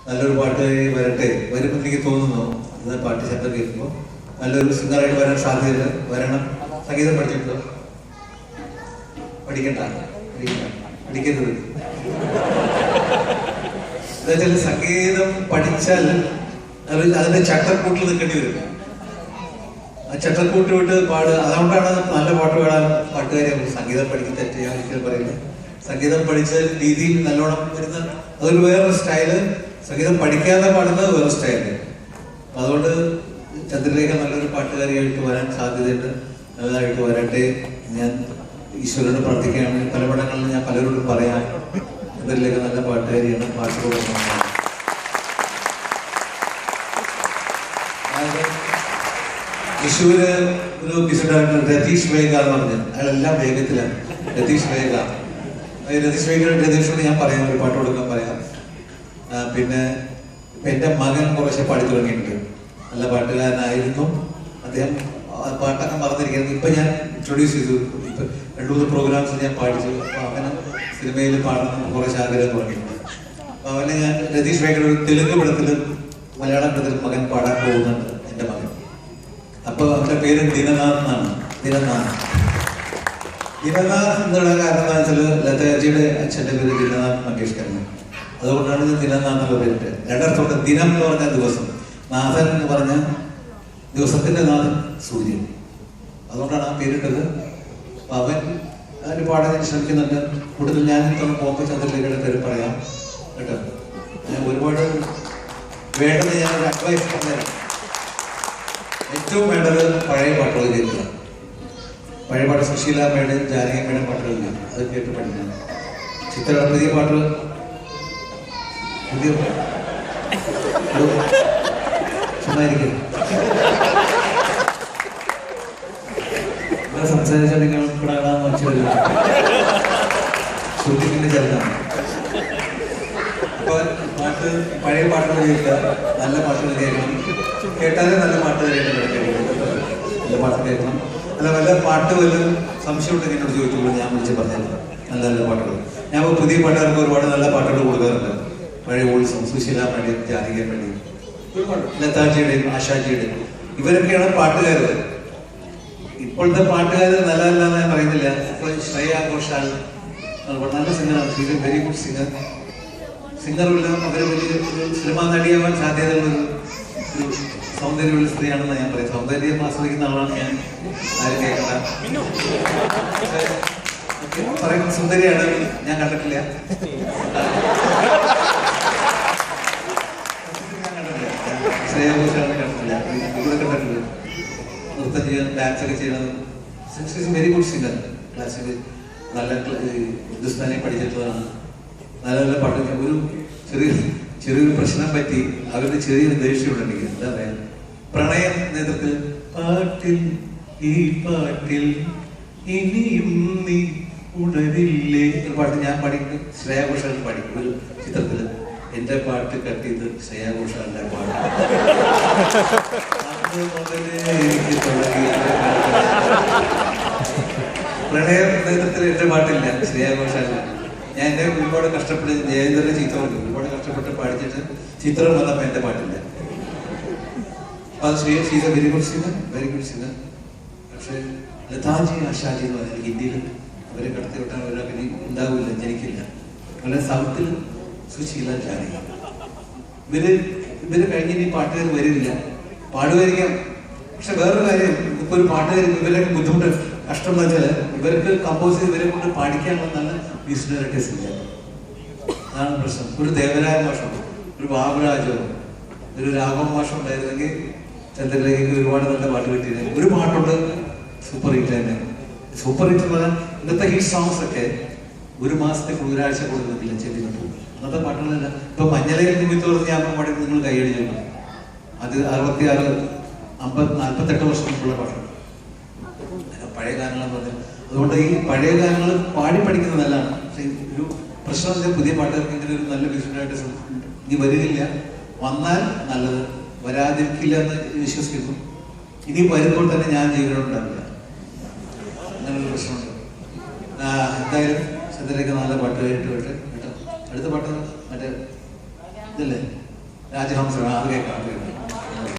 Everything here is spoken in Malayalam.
നല്ലൊരു പാട്ടുകാരി വരട്ടെ, വരുമ്പോൾ എനിക്ക് തോന്നുന്നു ഇത് പാട്ട് ശബ്ദം കേൾക്കുമ്പോൾ നല്ലൊരു സിംഗറായിട്ട് വരാൻ സാധ്യത വരണം. സംഗീതം പഠിച്ചിട്ടുണ്ടോ? പഠിക്കണ്ട, പഠിക്കരുത്. എന്നുവെച്ചാൽ സംഗീതം പഠിച്ചാൽ അതിന്റെ ചട്ടക്കൂട്ടിൽ നിൽക്കേണ്ടി വരും. ആ ചട്ടക്കൂട്ട് വിട്ട് അതുകൊണ്ടാണ് നല്ല പാട്ട് പാടാൻ പാട്ടുകാരെ സംഗീതം പഠിക്കുന്ന തെറ്റ് ഞാൻ ഒരിക്കലും പറയുന്നത്. സംഗീതം പഠിച്ച രീതിയിൽ നല്ലോണം വരുന്ന അതൊരു വേറൊരു സ്റ്റൈല്, സംഗീതം പഠിക്കാതെ പാടുന്നത് വേറെ സ്റ്റൈല്. അതുകൊണ്ട് ചന്ദ്രലേഖ നല്ലൊരു പാട്ടുകാരിയായിട്ട് വരാൻ സാധ്യതയുണ്ട്. നല്ലതായിട്ട് വരട്ടെ. ഞാൻ ഈശ്വരനോട് പ്രാർത്ഥിക്കുകയാണ്. പല പടങ്ങളിൽ ഞാൻ പലരോടും പറയാം, ചന്ദ്രലേഖ നല്ല പാട്ടുകാരിയാണ്, പാട്ട് കൊടുക്കണം. തൃശ്ശൂര് ഒരു മ്യൂസിക് ഡയറക്ടർ രതീഷ് വേഗ എന്ന് പറഞ്ഞ അയാളെല്ലാം വേഗത്തിലാണ്. രതീഷ് വേഗയോട് ഞാൻ പറയാം, ഒരു പാട്ട് കൊടുക്കാൻ പറയാം. പിന്നെ എൻ്റെ മകൻ കുറച്ച് പാടി തുടങ്ങിയിട്ടുണ്ട്. നല്ല പാട്ടുകാരനായിരുന്നു അദ്ദേഹം. പാട്ടൊക്കെ മറന്നിരിക്കുന്നത് ഇപ്പൊ ഞാൻ ഇൻട്രൊഡ്യൂസ് ചെയ്തു. ഇപ്പൊ 2-3 പ്രോഗ്രാംസ് ഞാൻ പാടിച്ചു. അപ്പൊ അവന് സിനിമയിൽ പാടണം കുറച്ച് ആഗ്രഹം തുടങ്ങിയിട്ടുണ്ട്. അപ്പൊ അവനെ ഞാൻ രതീഷ് വേഗയുടെ ഒരു തെലുങ്ക് പടത്തില് മലയാളം പടത്തിൽ മകൻ പാടാൻ പോകുന്നുണ്ട്, എൻ്റെ മകൻ. അപ്പൊ അവന്റെ പേര് ദിനനാഥ് എന്നാണ്. ദിനനാഥ് എന്നുള്ള കാരണം എന്താ വെച്ചാൽ ലതാജിയുടെ അച്ഛൻ്റെ പേര് ദിനനാഥ് മങ്കേഷ്കറാണ്. അതുകൊണ്ടാണ് ഇത് ദിനനാഥ് എന്നുള്ള പേരിട്ട്. രണ്ടർത്ഥമുണ്ട്. ദിനം എന്ന് പറഞ്ഞ ദിവസം, നാഥൻ എന്ന് പറഞ്ഞ ദിവസത്തിന്റെ നാഥൻ സൂര്യൻ. അതുകൊണ്ടാണ് ആ പേരിട്ടത്. അപ്പൊ അവൻ അതിന് പാടാൻ ശ്രമിക്കുന്നുണ്ട്. കൂടുതൽ ഞാൻ ഇത്തവണ പോകുമ്പോൾ ചന്ദ്രലേഖയുടെ പേര് പറയാം കേട്ടോ. ഞാൻ ഒരുപാട് വേണ്ടത് ഞാനൊരു അഡ്വൈസ് പറഞ്ഞുതരാം. ഏറ്റവും വേണ്ടത് പഴയ പാട്ടുകൾ കേൾക്കുക. പഴയ പാട്ട് സുശീലാമ്മയുടെ ജാനകിയമ്മയുടെ പാട്ടുകളില്ല, അത് കേട്ട് പഠിക്കണം. പുതിയ പാട്ടുകൾ ചുമ്മായിരിക്കും. സംസാരിച്ചാൽ നിങ്ങൾ ഇടാന്ന് വെച്ചാൽ ഷൂട്ടിങ്ങിന്റെ ചെറുതാണ്. അപ്പൊ പഴയ പാട്ടുകൾ കേൾക്കുക, നല്ല പാട്ടുകൾ കേൾക്കണം. കേട്ടാലേ നല്ല പാട്ടുകാരായിട്ട് നല്ല പാട്ട് കേൾക്കണം. അല്ല വല്ല പാട്ട് വല്ലതും സംശയം ഉണ്ടെങ്കിൽ എന്നോട് ചോദിച്ചോളൂ, ഞാൻ വിളിച്ച് പറഞ്ഞത് നല്ല നല്ല പാട്ടുകൾ. ഞാൻ പുതിയ പാട്ടുകാർക്ക് ഒരുപാട് നല്ല പാട്ടുകൾ കൊടുക്കാറുണ്ട്. പഴയ ഓൾസും സുശീലാമ്മയുടെയും ജാനകിയമ്മയുടെയും ഒരുപാട്, ലതാജിയുടെയും ആശാജിയുടെയും, ഇവരൊക്കെയാണ് പാട്ടുകാർ. ഇപ്പോഴത്തെ പാട്ടുകാർ നല്ലതല്ല എന്ന് ഞാൻ പറയുന്നില്ല. ഇപ്പോൾ ശ്രേയ ഘോഷാൽ നല്ല സിംഗറാണ്. She is a very good singer. സിംഗറുമില്ല, അവർ വലിയ സിനിമാ നടിയാവാൻ സാധ്യതയുള്ളൊരു സൗന്ദര്യമുള്ള സ്ത്രീയാണെന്ന് ഞാൻ പറയും. സൗന്ദര്യം ആസ്വദിക്കുന്ന ആളാണ് ഞാൻ. ആരും കേൾക്കണ്ട പറയുന്ന സുന്ദരിയാണ്. ഞാൻ കണ്ടിട്ടില്ല, ശ്രേയ ഘോഷാലിനെ കണ്ടിട്ടില്ല. ഇവിടെ കണ്ടിട്ടുണ്ട്. നൃത്തം ചെയ്യാൻ, ഡാൻസ് ഒക്കെ ചെയ്യണത്. Very good singer. ക്ലാസിക്കൽ നല്ല ഹിന്ദുസ്ഥാനി പഠിച്ചിട്ടുള്ളതാണ്. നല്ല നല്ല പാട്ട്. ഒരു ചെറിയൊരു പ്രശ്നം പറ്റി അവരുടെ ചെറിയൊരു ദേഷ്യമുണ്ടെങ്കിൽ എന്താ പറയാ, പ്രണയം നേതൃത്വത്തിൽ പാട്ടിൽ ഈ പാട്ടിൽ ഇനിയും നീ ഉണരില്ലേ ഒരു പാട്ട് ഞാൻ പാടിയിട്ട് ശ്രേയ ഘോഷാൽ പാടിക്കും. ഒരു ചിത്രത്തില് എന്റെ പാട്ട് കട്ട് ചെയ്ത് ശ്രേയ ഘോഷാലിന്റെ പാട്ട്. എനിക്ക് തുടങ്ങി പ്രണയ നേതൃത്വത്തിൽ എന്റെ പാട്ടില്ല, ശ്രേയ ഘോഷാലില്ല. ഞാൻ എന്നെ ഒരുപാട് കഷ്ടപ്പെട്ട് ജയേന്ദ്രന്റെ ചിത്രം ഒരുപാട് കഷ്ടപ്പെട്ട് പാടിച്ചിട്ട് ചിത്രം വന്നപ്പോ എന്റെ പാട്ടില്ല. അത് she's A very good singer, very good singer. പക്ഷെ ലതാജി ആശാജി എന്ന് പറഞ്ഞാൽ ഹിന്ദിയിൽ അവരെ കടത്തി വിട്ടാൽ അവരൊക്കെ ഉണ്ടാവില്ല, ജനിക്കില്ല. അതുപോലെ സൗത്തിൽ സുശീല ജാനകി. ഇവര് കഴിഞ്ഞിട്ട് ഈ പാട്ടുകാർ വരില്ല, പാടുമായിരിക്കാം. പക്ഷെ വേറൊരു കാര്യം, ഇപ്പൊ ഒരു പാട്ടുകാർ ഇവരൊക്കെ ബുദ്ധിമുട്ട് കഷ്ടം എന്ന് വെച്ചാൽ ഇവർക്ക് കമ്പോസ് ചെയ്ത് ഇവരെ കൊണ്ട് പാടിക്കാനുള്ള നല്ല മ്യൂസിക് ഡയറക്ടേഴ്സ് ഇല്ല. അതാണ് പ്രശ്നം. ഒരു ദേവരായ മാഷം, ഒരു ബാബുരാജോ, ഒരു രാഘവ മാഷം ഉണ്ടായിരുന്നെങ്കിൽ ചന്ദ്രലേഖയ്ക്ക് ഒരുപാട് നല്ല പാട്ട് കിട്ടിയിരുന്നു. ഒരു പാട്ടുണ്ട് സൂപ്പർ ഹിറ്റ് തന്നെ. സൂപ്പർ ഹിറ്റ് എന്ന് പറഞ്ഞാൽ ഇന്നത്തെ ഹിറ്റ് സോങ്സ് ഒക്കെ ഒരു മാസത്തേക്ക് ഒരാഴ്ച കൊടുക്കുന്നില്ല, ചെല്ലിന് പോകും. അന്നത്തെ പാട്ടുകളല്ല. ഇപ്പൊ മഞ്ഞളയിൽ നിമിത്തോളം ഞാൻ പാടി നിങ്ങൾ കൈയടിച്ചു. അത് 66, 50, 48 വർഷം മുമ്പുള്ള പാട്ടാണ്. പഴയ ഗാനങ്ങളെന്ന് പറഞ്ഞാൽ അതുകൊണ്ട് ഈ പഴയ ഗാനങ്ങൾ പാടി പഠിക്കുന്നത് നല്ലതാണ്. പക്ഷെ ഒരു പ്രശ്നം, പുതിയ പാട്ടുകാർക്ക് ഇങ്ങനെ ഒരു നല്ല മ്യൂസിക്കായിട്ട് ഇനി വരികയില്ല. വന്നാൽ നല്ലത്, വരാതിരിക്കില്ല എന്ന് വിശ്വസിക്കുന്നു. ഇനി വരുമ്പോൾ തന്നെ ഞാൻ ജീവനോടുണ്ടാവില്ല, അങ്ങനൊരു പ്രശ്നമുണ്ട്. എന്തായാലും ചന്ദ്രലേക്ക് നല്ല പാട്ട് കേട്ട് കേട്ടോ. അടുത്ത പാട്ട് മറ്റേ ഇതല്ലേ രാജഹംസമാണ്. അത് കേൾക്കാം.